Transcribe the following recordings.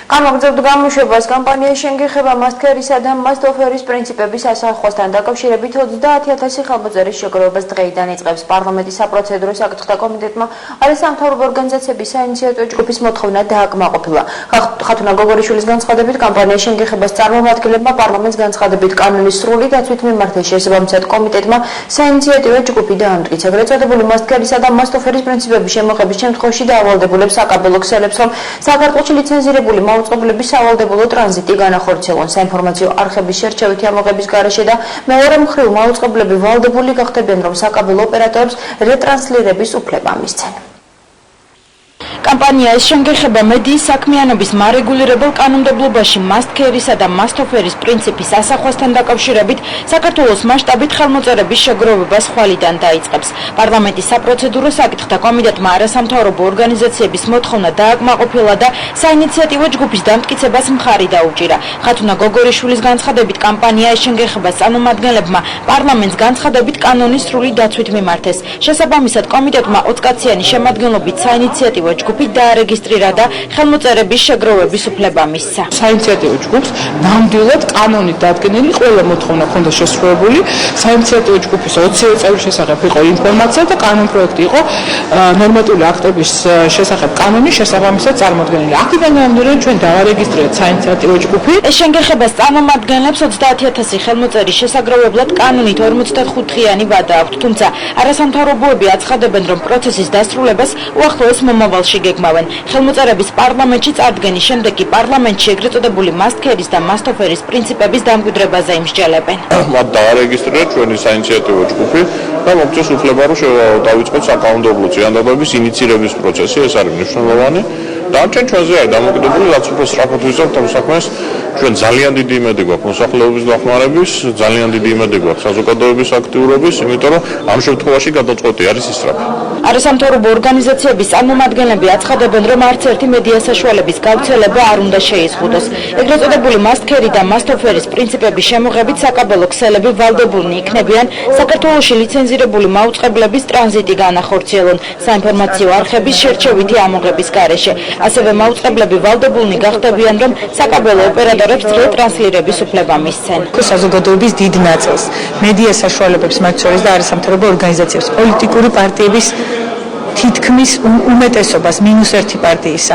გამოგზავნილ გამოშვებას კომპანია შენგეხება მასტქერისა და მასტოფერის პრინციპების ასახვასთან დაკავშირებით 30,000 ხელმოწერის შეგროვებას დღეიდან იწყებს. პარლამენტის საპროცედურო საკითხთა კომიტეტმა არასამთავრობო ორგანიზაციების საინიციატივო ჯგუფის მოთხოვნა დააკმაყოფილა. ხათუნა გოგორიშვილის განცხადებით კომპანია შენგეხებას წარმომადგენლებმა პარლამენტს განცხადებით კანონის სრული დაცვით მიმართეს შესაბამისად კომიტეტმა საინიციატივო ჯგუფი დაამტკიცა. ეგრეთ წოდებული მასტქერისა და მასტოფერის პრინციპების შემოღების შემთხვევაში დაავალდებულებს საკაბელო ქსელებს, რომ საქართველოში ლიცენზირებული მაუწყებლების სავალდებულო ტრანზიტი განახორციელონ. საინფორმაციო არხების შერჩევითი ამოღების გარეშე და მეორე მხრივ მაუწყებლები ვალდებული გახდებიან, რომ საკაბელო ოპერატორებს რეტრანსლირების უფლება მისცენ. Компания შენგეხება მედიის საქმიანობის მარეგულირებელ კანონმდებლობაში მასტქერისა და მასტოფერის პრინციპის ასახვასთან დაკავშირებით საქართველოს მასშტაბით ხელმოწერების შეგროვებას ხვალიდან დაიწყებს. პარლამენტის საპროცედურო საკითხთა კომიტეტმა არასამთავრობო ორგანიზაციების მოთხოვნა დააკმაყოფილა და საინიციატივო ჯგუფის დამტკიცებას მხარი დაუჭირა. ხათუნა გოგორიშვილის განცხადებით კომპანია შენგეხებას წარმომადგენლებმა პარლამენტს განცხადებით კანონის სრული დაცვით მიმართეს. შესაბამისად კომიტეტმა 20 კაციანი შემადგენლობით საინიციატივო ჯგუფი დაარეგისტრირა და ხელმოწერების შეგროვების უფლება მისცა. საინიციატივო ჯგუფს ნამდვილად კანონით დადგენილი ყველა მოთხოვნა ჰქონდა შესრულებული. საინიციატივო ჯგუფის 20 წევრის შესახებ იყო ინფორმაცია და კანონპროექტი იყო ნორმატიული აქტების შესახებ კანონის შესაბამისად წარმოდგენილი. აქედან გამომდინარე ჩვენ დავარეგისტრირეთ საინიციატივო ჯგუფი. შენგეხებას წარმომადგენლებს 30,000 ხელმოწერის შესაგროვებლად კანონით 45-დღიანი ვადა აქვთ, თუმცა არასამთავრობოები აცხადებენ, რომ პროცესის დასრულებას უახლოეს მომავალში გეგმავენ. ხელმოწერების პარლამენტში წარდგენის შემდეგ კი პარლამენტში ეგრეთ წოდებული მასტქერის და მასტოფერის პრინციპების დამკვიდრებაზე იმსჯელებენ. მათ დაარეგისტრირეთ ჩვენი საინიციატივო ჯგუფი და მოგწეს უფლება, რომ დავიწყოთ საკანონმდებლო წინადადების ინიცირების პროცესი, ეს არის მნიშვნელოვანი. დარჩენ ჩვენზე არის დამოკიდებული, რაც უფრო სწრაფად ვიზარდეთ ამ საქმეს. ჩვენ ძალიან დიდი იმედი გვაქვს მოსახლეობის დახმარების, ძალიან დიდი იმედი გვაქვს საზოგადოების აქტიურობის, იმიტომ რომ ამ შემთხვევაში გადაწყვეტი არის ისწრაფი. არასამთავრობო ორგანიზაციების წარმომადგენლები აცხადებენ, რომ არც ერთი მედია საშუალების გავრცელება არ უნდა შეიზღუდოს. ეგრეთ წოდებული მასტქერი და მასტოფერის პრინციპების შემოღებით საკაბელო ქსელები ვალდებულნი იქნებიან საქართველოში ლიცენზირებული მაუწყებლების ტრანზიტი განახორციელონ საინფორმაციო არხების შერჩევითი ამოღების გარეშე. ასევე მაუწყებლები ვალდებულნი გახდებიან, რომ საკაბელო ოპერატორებს რეტრანსლირების უფლება მისცენ. საზოგადოების დიდ ნაწილს, მედია საშუალებებს, მათ შორის და არასამთავრობო ორგანიზაციებს, პოლიტიკური პარტიების თითქმის უმეტესობას -1 პარტიისა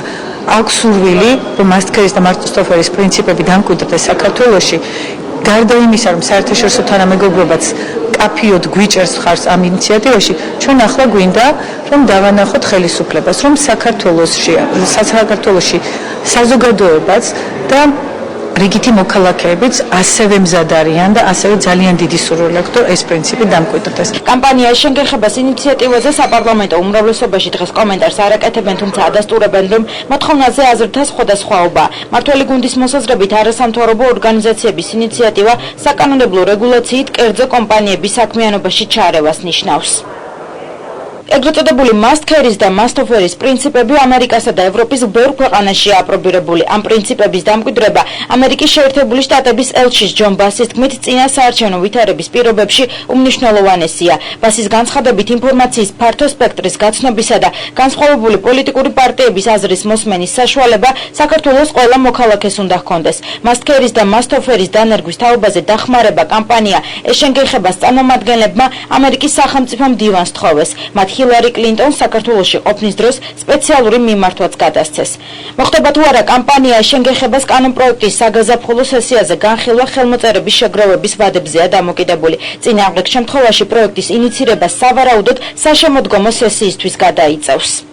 აქვს სურვილი, რომ მასტქერის და მასტოფერის პრინციპები დამკვიდრდეს საქართველოში. გარდა იმისა, რომ საერთაშორისო თანამეგობრობაც კაფიოდ გვიჭერს ხარს ამ ინიციატივაში, ჩვენ ახლა გვინდა, რომ დავანახოთ ხელისუფლებას, რომ საქართველოში საზოგადოებაც და რიგითი მოქალაქეებიც ასევე მზად არიან და ასევე ძალიან დიდი სურვილი აქვს, რომ ეს პრინციპი დამკვიდრდეს. კომპანია შენგეხებას ინიციატივაზე საპარლამენტო უმრავლესობაში დღეს კომენტარს არ აკეთებენ, თუმცა ადასტურებენ, რომ მოთხოვნაზე აზრთა სხვადასხვაობა. მართველი გუნდის მოსაზრებით არასამთავრობო ორგანიზაციების ინიციატივა საკანონმდებლო რეგულაციით კერძო კომპანიების საქმიანობაში ჩარევას ნიშნავს. ეგრეთ წოდებული მასტქერის და მასტოფერის პრინციპები ამერიკასა და ევროპის ბევრ ქვეყანაშია აპრობირებული. ამ პრინციპების დამკვიდრება ამერიკის შეერთებული შტატების ელჩის ჯონ ბასის თქმით წინა საარჩევნო ვითარების პირობებში უმნიშვნელოვანესია. ბასის განცხადებით ინფორმაციის ფართო სპექტრის გაცნობისა და განსხვავებული პოლიტიკური პარტიების აზრის მოსმენის საშუალება საქართველოს ყველა მოქალაქეს უნდა ჰქონდეს. მასტქერის და მასტოფერის დანერგვის თაობაზე დახმარება კომპანია შენგეხებას წარმომადგენლებმა ამერიკის სახელმწიფო მდივანს თხოვეს. მათ ჰილარი კლინტონს საქართველოში ყოფნის დროს სპეციალური მიმართვაც გადასცეს. მოხდება თუ არა კომპანია შენგეხებას კანონპროექტის საგაზაფხულო სესიაზე განხილვა ხელმოწერების შეგროვების ვადებზეა დამოკიდებული. წინააღმდეგ შემთხვევაში პროექტის ინიცირება სავარაუდოდ საშემოდგომო სესიისთვის გადაიწევს.